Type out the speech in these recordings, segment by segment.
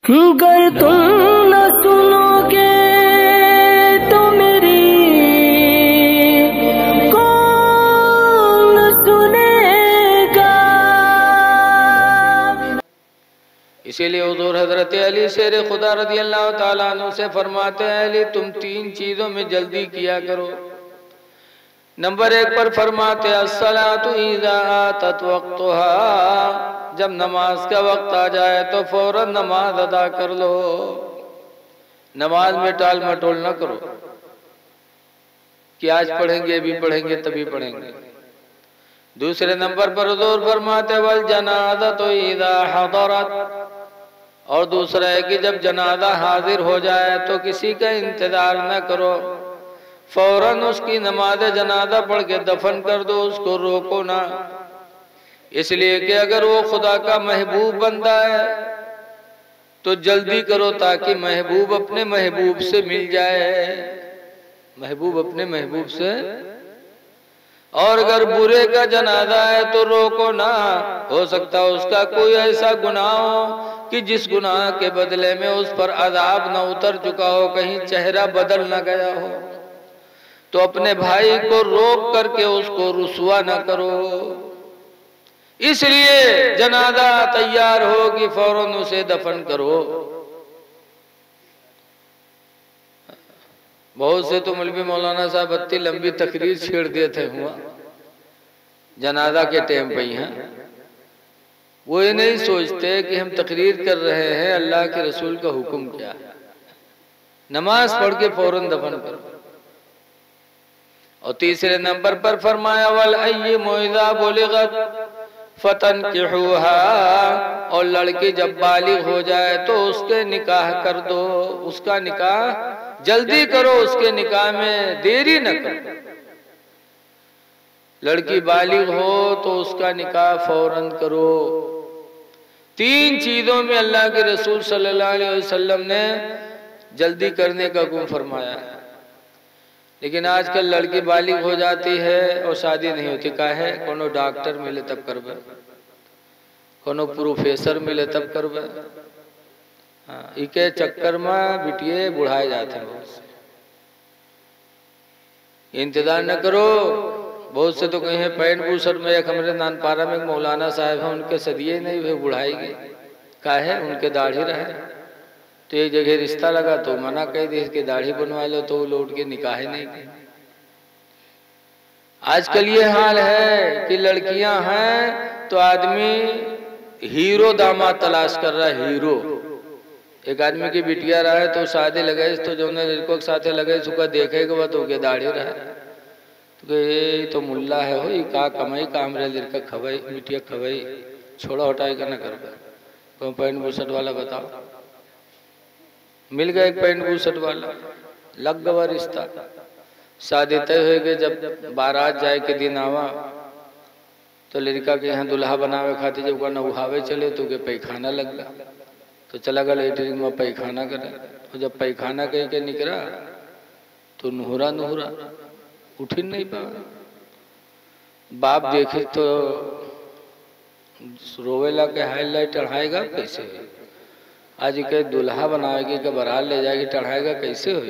गर तुम न सुनोगे तो मेरी कौन सुनेगा। इसीलिए हुजूर हजरत अली शेर खुदा रज़ी अल्लाह ताला अन्हु से फरमाते हैं, अली तुम तीन चीजों में जल्दी किया करो। नंबर 1 पर फरमाते अस्सलातु इज़ा आतत वक्तुहा, जब नमाज का वक्त आ जाए तो फौरन नमाज अदा कर लो। नमाज में टाल मटोल न करो कि आज पढ़ेंगे अभी पढ़ेंगे तभी पढ़ेंगे। दूसरे नंबर पर हुजूर फरमाते वल जनाज़तु इज़ा हदरत, और दूसरा है कि जब जनाजा हाजिर हो जाए तो किसी का इंतजार न करो, फौरन उसकी नमाज जनाजा पढ़ के दफन कर दो, उसको रोको ना। इसलिए कि अगर वो खुदा का महबूब बंदा है तो जल्दी करो ताकि महबूब अपने महबूब से मिल जाए, महबूब अपने महबूब से। और अगर बुरे का जनाजा है तो रोको ना, हो सकता है उसका कोई ऐसा गुनाह हो कि जिस गुनाह के बदले में उस पर अजाब न उतर चुका हो, कहीं चेहरा बदल न गया हो, तो अपने भाई को रोक करके उसको रुसवा न करो। इसलिए जनाजा तैयार हो कि फौरन उसे दफन करो। बहुत से तो मौलवी मौलाना साहब इतनी लंबी तकरीर छेड़ दिए थे हुआ जनाजा के टाइम पे ही हैं। वो ये नहीं सोचते कि हम तकरीर कर रहे हैं, अल्लाह के रसूल का हुक्म क्या है, नमाज पढ़ के फौरन दफन करो। और तीसरे नंबर पर फरमाया वल अय्यिमु इज़ा बुलिगत फतनकिहुहा, और लड़की जब बालिग हो जाए तो उसके निकाह कर दो, उसका निकाह जल्दी करो, उसके निकाह में देरी न करो। लड़की बालिग हो तो उसका निकाह फौरन करो। तीन चीजों में अल्लाह के रसूल सल्लल्लाहु अलैहि वसल्लम ने जल्दी करने का हुक्म फरमाया है। लेकिन आजकल लड़की बालिग हो जाती है और शादी नहीं होती, काहे? कोनो डॉक्टर मिले तब करबे, कोनो प्रोफेसर मिले तब करबे। हाँ, इके चक्कर में बिटिये बुढ़ाए जाते हैं। इंतजार न करो। बहुत से तो कहीं है पैंट बूसर में, एक हमारे नानपारा में एक मौलाना साहब हैं, उनके सदिये नहीं हुए बुढ़ाएगी, काहे? उनके दाढ़ी रहे। तो एक जगह रिश्ता लगा तो मना कह दी कि दाढ़ी बनवा लो, तो वो लौट के निकाह नहीं की। आजकल ये हाल है कि लड़कियां हैं तो आदमी हीरो दामाद तलाश कर रहा है, हीरो। एक आदमी की बिटिया रहा तो शादी लगे तो जो लड़कों के साथ लगे सुखा देखेगा वह तो दाढ़ी रहा तो ये तो मुल्ला है हो, का कमाई का हमरे लड़का खवाई बिटिया खवाई, छोड़ा हटाई का न कर तो पैंट बुशर्ट वाला बताओ। मिल गया एक पैंट बुशर्ट वाला, लग गवा रिश्ता। शादी तय हो गए, जब बारात जाए के दिन आवा तो लड़का के यहाँ दुल्हा बनावे खातिर जब नहावे चले तो के पैखाना लग गया, तो चला गया लेटरिन में पैखाना करे। तो जब पैखाना कह के निकला तो नुहरा नुहरा उठ ही नहीं पाया। बाप देखे तो रोवेला के हाईलाइट चढ़ाएगा कैसे? आज के दुल्हा बनाएगी के बारात ले जाएगी, चढ़ाएगा कैसे हो?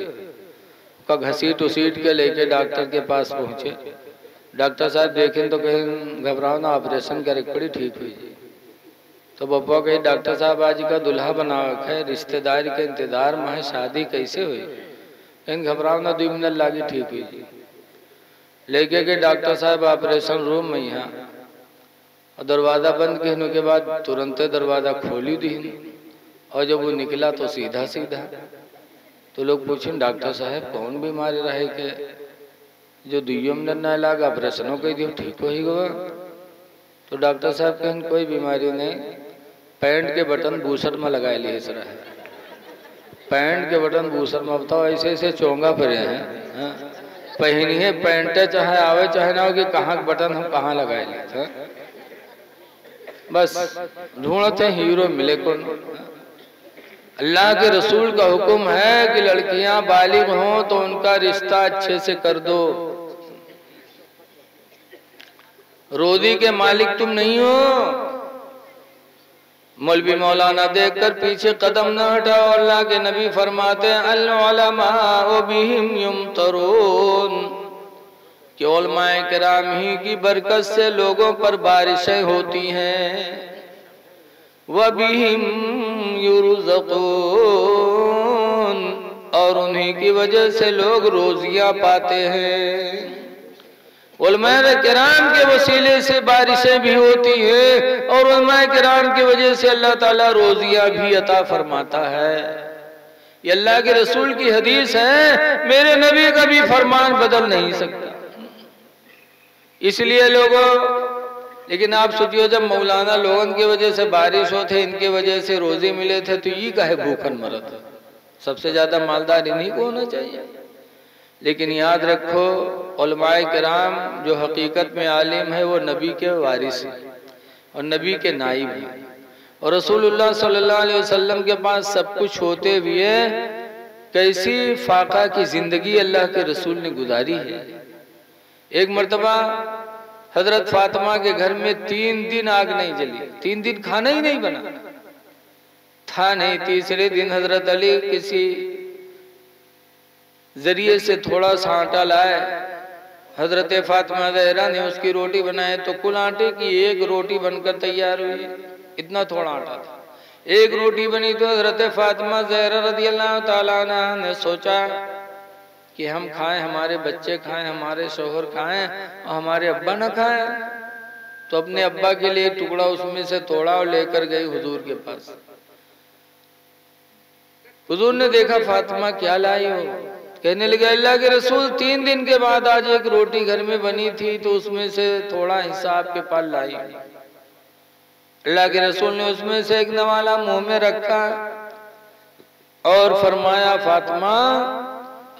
का घसीट उसीट के लेके डॉक्टर के पास पहुंचे। डॉक्टर साहब देखें तो कहीं घबराओ ना, ऑपरेशन करे पड़ी ठीक हुई जी। तो बप्पा कही डॉक्टर साहब आज का दुल्हा बनावे है, रिश्तेदार के इंतजार में है, शादी कैसे हुई? कहीं घबराओ ना, 2 मिनट लागी ठीक हुई जी। लेके के डॉक्टर साहब ऑपरेशन रूम में यहाँ, और दरवाजा बंद कहने के बाद तुरंत दरवाजा खोली दी। और जब वो निकला तो सीधा सीधा तो लोग पूछे डॉक्टर साहब कौन बीमारी रहे के जो 2 मिनट न लगा ऑपरेशनों कह दियो ठीक हो ही गवा। तो डॉक्टर साहब कहें कोई बीमारी नहीं, पैंट के बटन बूसर में लगा लिए सर है, पैंट के बटन बूसर में। बताओ ऐसे ऐसे चोंगा पड़े हैं, पहनिए पैंट चाहे आवे चाहे ना हो कि कहाँ बटन हम कहाँ लगाए लिए, बस ढूंढते हीरो मिले कौन। अल्लाह के रसूल का हुक्म है कि लड़कियां बालिग हों तो उनका रिश्ता अच्छे से कर दो। रोजी के मालिक तुम नहीं हो, मौलवी मौलाना देखकर पीछे कदम न हटाओ। अल्लाह के नबी फरमाते हैं अल उलमा बिहिम युमतरून, कि उलमाए किराम ही की बरकत से लोगों पर बारिशें होती हैं। व बिहिम युरज़क़ून, और उन्हीं की वजह से लोग रोजियां पाते हैं। उलमाए किराम के वसीले से बारिशें भी होती है और उलमाए किराम की वजह से अल्लाह ताला रोजियां भी अता फरमाता है। ये अल्लाह के रसूल की हदीस है, मेरे नबी का भी फरमान बदल नहीं सकता। इसलिए लोगों, लेकिन आप सोचियो जब मौलाना लोगों की वजह से बारिश होते, इनके वजह से रोजे मिले थे, तो ये काहे भूखन मरत। सबसे ज्यादा मालदार इन्हीं को होना चाहिए। लेकिन याद रखो उलमाए किराम जो हकीकत में आलिम है वो नबी के वारिस है और नबी के नाइब है। और रसूलुल्लाह सल्लल्लाहु अलैहि वसल्लम के पास सब कुछ होते हुए कैसी फाका की जिंदगी अल्लाह के रसूल ने गुजारी है। एक मर्तबा हजरत फातिमा के घर में 3 दिन आग नहीं जली, 3 दिन खाना ही नहीं बना था नहीं। तीसरे दिन हजरत अली किसी जरिए से थोड़ा सा आटा लाए, हजरत फातिमा ज़हरा ने उसकी रोटी बनाई तो कुल आटे की एक रोटी बनकर तैयार हुई। इतना थोड़ा आटा था, एक रोटी बनी तो हजरत फातिमा ज़हरा रज़ियल्लाहु ताला अन्हा ने सोचा कि हम खाएं, हमारे बच्चे खाएं, हमारे शोहर खाएं और हमारे अब्बा न खाएं। तो अपने अब्बा के लिए टुकड़ा उसमें से तोड़ा और लेकर गई हुजूर के पास। हुजूर ने देखा फातिमा क्या लाई हो, कहने लगे अल्लाह के रसूल 3 दिन के बाद आज एक रोटी घर में बनी थी तो उसमें से थोड़ा हिस्सा आपके पास लाई। अल्लाह के रसूल ने उसमें से एक नवाला मुंह में रखा और फरमाया फातिमा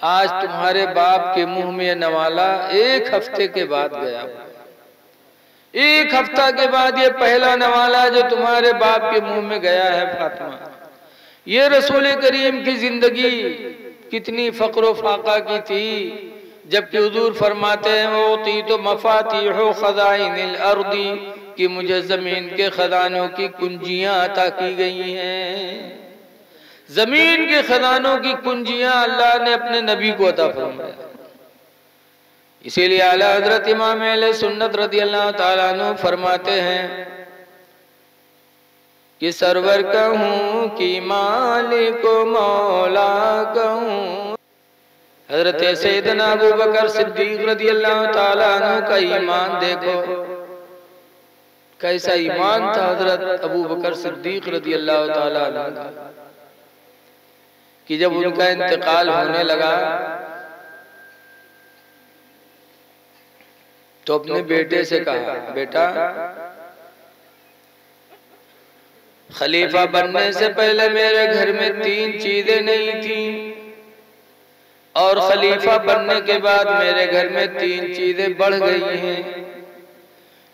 आज तुम्हारे बाप के मुंह में नवाला 1 हफ्ते के बाद गया। 1 हफ्ता के बाद ये पहला नवाला जो तुम्हारे बाप के मुंह में गया है फातिमा। ये रसूल करीम की जिंदगी कितनी फक्र फाका की थी, जबकि हुजूर फरमाते हैं वो तो मफातीह खज़ाइनिल अर्दी, कि मुझे जमीन के खजानों की कुंजियां अता की गई हैं। जमीन के खजानों की कुंजियां अल्लाह ने अपने नबी को अता फरमाया। इसीलिए आला हजरत इमाम अहले सुन्नत रज़ियल्लाहु ताला अन्हु फरमाते हैं कि सरवर कहूँ कि मालिक मौला कहूँ। हजरत सैयदना अबू बकर सिद्दीक रज़ियल्लाहु ताला अन्हु का ईमान देखो, कैसा ईमान था हजरत अबू बकर सिद्दीक रज़ियल्लाहु ताला अन्हु का, कि जब उनका इंतकाल होने लगा तो अपने बेटे से कहा, बेटा खलीफा बनने से पहले मेरे घर में 3 चीजें नहीं थी और खलीफा बनने के बाद मेरे घर में 3 चीजें बढ़ गई हैं।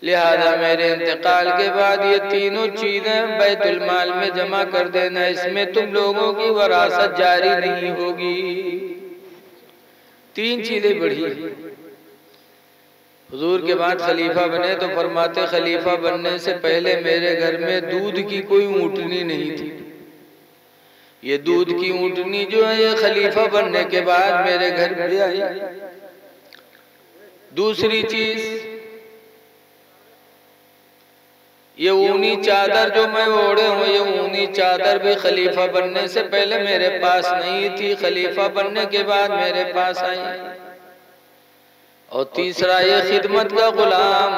लिहाजा मेरे इंतकाल के बाद ये तीनों चीजें बैतुल माल में जमा कर देना, इसमें तुम लोगों की वरासत जारी नहीं होगी। 3 चीजें बढ़ी। हुजूर के बाद खलीफा बने तो फरमाते खलीफा बनने से पहले मेरे घर में दूध की कोई ऊँटनी नहीं थी। ये दूध की ऊँटनी जो है ये खलीफा बनने के बाद मेरे घर में आई। दूसरी चीज, ये ऊनी चादर जो मैं ओढ़े हूँ, ये ऊनी चादर भी खलीफा बनने से पहले मेरे पास नहीं थी, खलीफा बनने के बाद मेरे पास आई। और तीसरा, ये खिदमत का गुलाम,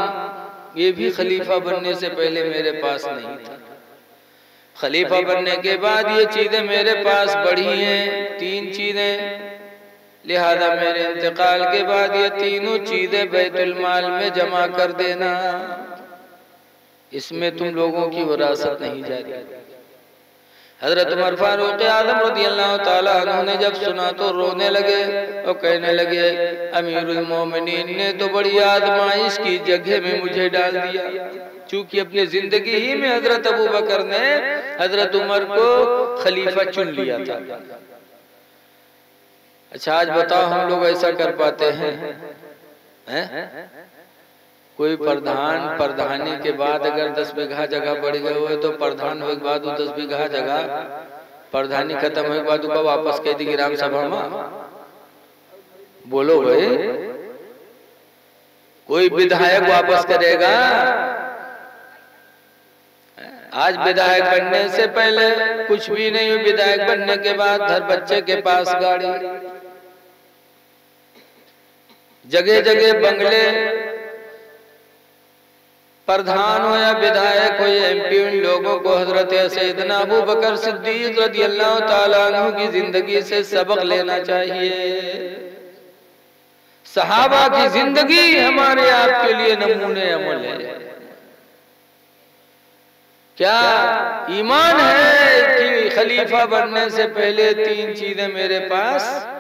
ये भी खलीफा बनने से पहले मेरे पास नहीं था। खलीफा बनने के बाद ये चीजें मेरे पास बढ़ी हैं, 3 चीजें। लिहाजा मेरे इंतकाल के बाद ये तीनों चीजें बैतुल माल में जमा कर देना, इसमें तुम लोगों की विरासत नहीं जारी। हजरत उमर फारूक आज़म रज़ियल्लाहु ताला अन्हु ने जब सुना तो रोने लगे और कहने लगे अमीरुल मोमिनीन ने तो बड़ी आजमाइश की जगह में मुझे डाल दिया। चूंकि अपनी जिंदगी ही में हजरत अबू बकर ने हजरत उमर को खलीफा चुन लिया था। अच्छा आज बताओ हम लोग ऐसा कर पाते हैं? कोई प्रधान प्रधानी के बाद अगर 10 बीघा जगह बढ़ गए हुए तो प्रधान होने के बाद 10 बीघा जगह प्रधानी खत्म होने के बाद उसको वापस कह दी ग्राम सभा में। बोलो भाई, कोई विधायक वापस करेगा? आज विधायक बनने से पहले कुछ भी नहीं हुई, विधायक बनने के बाद हर बच्चे के पास गाड़ी, जगह जगह बंगले, प्रधान हो या विधायक हो या एमपी, उन लोगों को हजरत सैयदना अबू बकर सिद्दीक रज़ियल्लाहु ताला अन्हु की जिंदगी से सबक लेना चाहिए। सहाबा की जिंदगी हमारे आपके लिए नमूने अमल है। क्या ईमान है कि खलीफा बनने से पहले 3 चीजें मेरे पास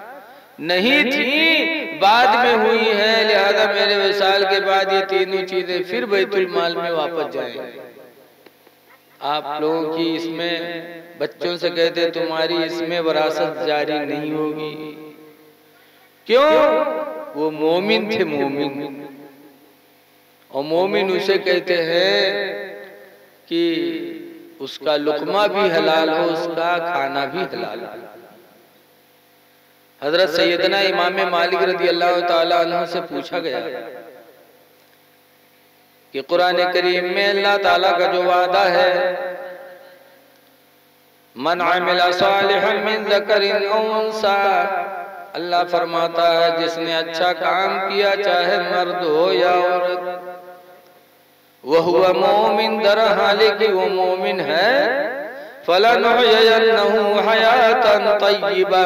नहीं थी, बाद में हुई है, लिहाजा मेरे विसाल के बाद ये तीनों चीजें फिर बैतुल माल में वापस जाएंगी। आप लोगों की इसमें बच्चों से कहते तुम्हारी इसमें विरासत जारी नहीं होगी। क्यों? वो मोमिन थे, मोमिन। और मोमिन उसे कहते हैं कि उसका लुकमा भी हलाल हो, उसका खाना भी हलाल हो। हजरत सैयदना इमाम मालिक रज़ियल्लाहु ताला अन्हु से पूछा गया कि कुरान करीम में अल्लाह ताला का जो वादा है, मन अमिला सालिहन मिन ज़करिन औ उन्सा, अल्लाह फरमाता है जिसने अच्छा काम किया चाहे मर्द हो या औरत, वह हुआ मोमिन, दर हाले कि वो मोमिन है, फलनुहयिन्नहु हयातन तय्यिबा,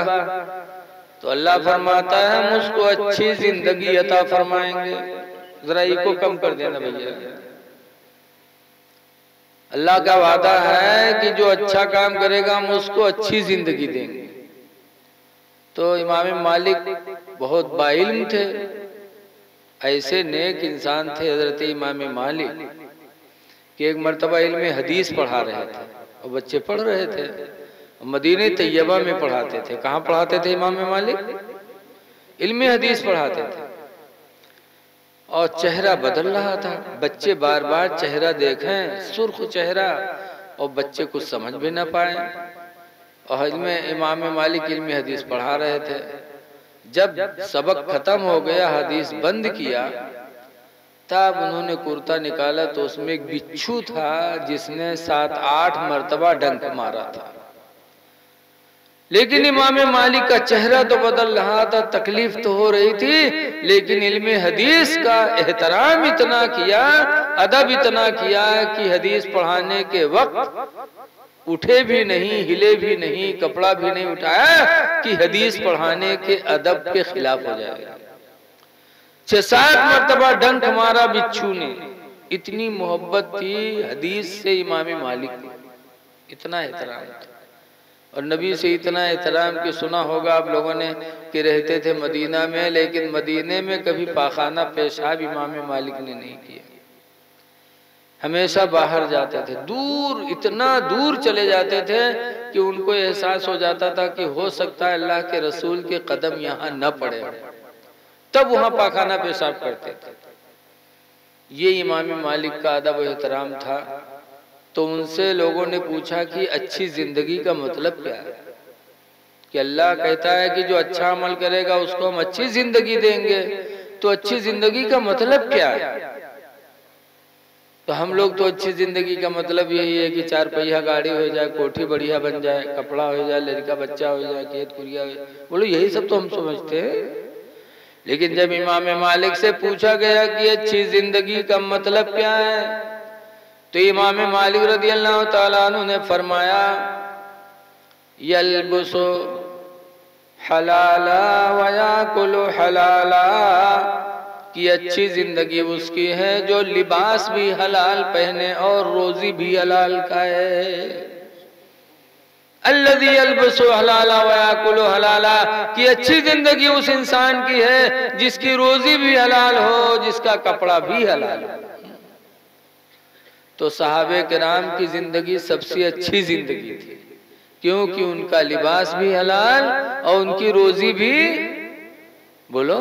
तो अल्लाह फरमाता है हम उसको अच्छी जिंदगी अता फरमाएंगे। जरा को कम कर देना भैया। अल्लाह का वादा है कि जो अच्छा काम करेगा हम उसको अच्छी जिंदगी देंगे। तो इमाम मालिक बहुत बाइल्म थे, ऐसे नेक इंसान थे हजरत इमाम मालिक कि एक मर्तबा इल्म हदीस पढ़ा रहे थे और बच्चे पढ़ रहे थे। मदीने तैयबा में पढ़ाते थे। कहाँ पढ़ाते थे इमाम मालिक? इल्म हदीस पढ़ाते थे। और चेहरा बदल रहा था, बच्चे बार बार चेहरा देखें, सुर्ख चेहरा, और बच्चे कुछ समझ भी ना पाए। और इमाम मालिक इल्म हदीस पढ़ा रहे थे। जब सबक खत्म हो गया, हदीस बंद किया, तब उन्होंने कुर्ता निकाला तो उसमें एक बिच्छू था जिसने 7-8 मर्तबा डंक मारा था। लेकिन इमाम मालिक का चेहरा तो बदल रहा था, तकलीफ तो हो रही थी, लेकिन इल्म हदीस का एहतराम इतना किया, अदब इतना किया कि हदीस पढ़ाने के वक्त उठे भी नहीं, हिले भी नहीं, कपड़ा भी नहीं उठाया कि हदीस पढ़ाने के अदब के खिलाफ हो जाएगा। 6-7 मर्तबा डंक मारा बिच्छू ने। इतनी मोहब्बत थी हदीस से इमाम मालिक ने, इतना एहतराम था। और नबी से इतना एहतराम कि सुना होगा आप लोगों ने कि रहते थे मदीना में, लेकिन मदीने में कभी पाखाना पेशाब इमाम मालिक ने नहीं किया। हमेशा बाहर जाते थे, दूर, इतना दूर चले जाते थे कि उनको एहसास हो जाता था कि हो सकता है अल्लाह के रसूल के कदम यहाँ न पड़े, तब वहां पाखाना पेशाब करते थे। ये इमाम मालिक का अदब एहतराम था। तो उनसे लोगों ने पूछा कि अच्छी जिंदगी का मतलब क्या है? कि अल्लाह कहता है कि जो अच्छा अमल करेगा उसको हम अच्छी जिंदगी देंगे, तो अच्छी जिंदगी का मतलब क्या है? तो हम लोग तो अच्छी जिंदगी का मतलब यही है कि 4 पहिया गाड़ी हो जाए, कोठी बढ़िया बन जाए, कपड़ा हो जाए, लड़का बच्चा हो जाए, खेत कुरिया हो जाए, बोलो यही सब तो हम समझते हैं। लेकिन जब इमाम मालिक से पूछा गया कि अच्छी जिंदगी का मतलब क्या है, तो इमाम मालिक रज़ियल्लाहु ताला अन्हु ने फरमाया, यल्बसु हलाला व याकुलु हलाला, कि अच्छी जिंदगी उसकी है जो लिबास भी हलाल पहने और रोजी भी हलाल खाए। अल्लज़ी यल्बसु हलाला व याकुलु हलाला, कि अच्छी जिंदगी उस इंसान की है जिसकी रोजी भी हलाल हो, जिसका कपड़ा भी हलाल हो। तो सहाबे किराम की जिंदगी सबसे अच्छी जिंदगी थी, क्योंकि उनका लिबास भी हलाल और उनकी रोजी भी, बोलो,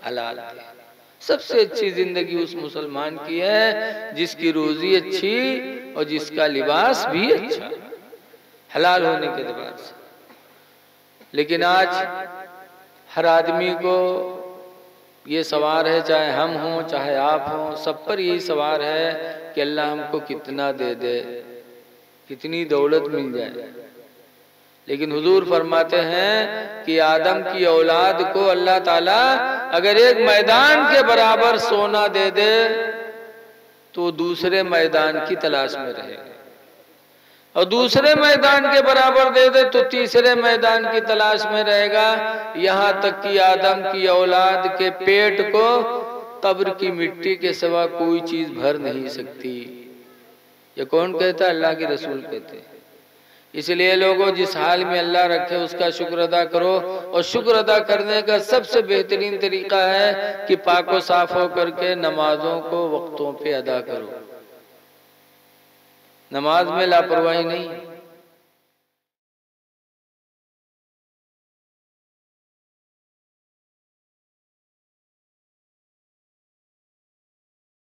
हलाल थी। सबसे अच्छी जिंदगी उस मुसलमान की है जिसकी रोजी अच्छी और जिसका लिबास भी अच्छा, हलाल होने के लिबास से। लेकिन आज हर आदमी को ये सवार है, चाहे हम हों चाहे आप हों, सब पर यही सवार है कि अल्लाह हमको कितना दे दे, कितनी दौलत मिल जाए। लेकिन हुजूर फरमाते हैं कि आदम की औलाद को अल्लाह ताला अगर एक मैदान के बराबर सोना दे दे तो दूसरे मैदान की तलाश में रहेगा, और दूसरे मैदान के बराबर दे दे तो तीसरे मैदान की तलाश में रहेगा, यहाँ तक कि आदम की औलाद के पेट को कब्र की मिट्टी के सिवा कोई चीज भर नहीं सकती। ये कौन कहता? अल्लाह के रसूल कहते हैं। इसलिए लोगों, जिस हाल में अल्लाह रखे उसका शुक्र अदा करो, और शुक्र अदा करने का सबसे बेहतरीन तरीका है कि पाको साफ हो करके नमाजों को वक्तों पे अदा करो। नमाज में लापरवाही नहीं,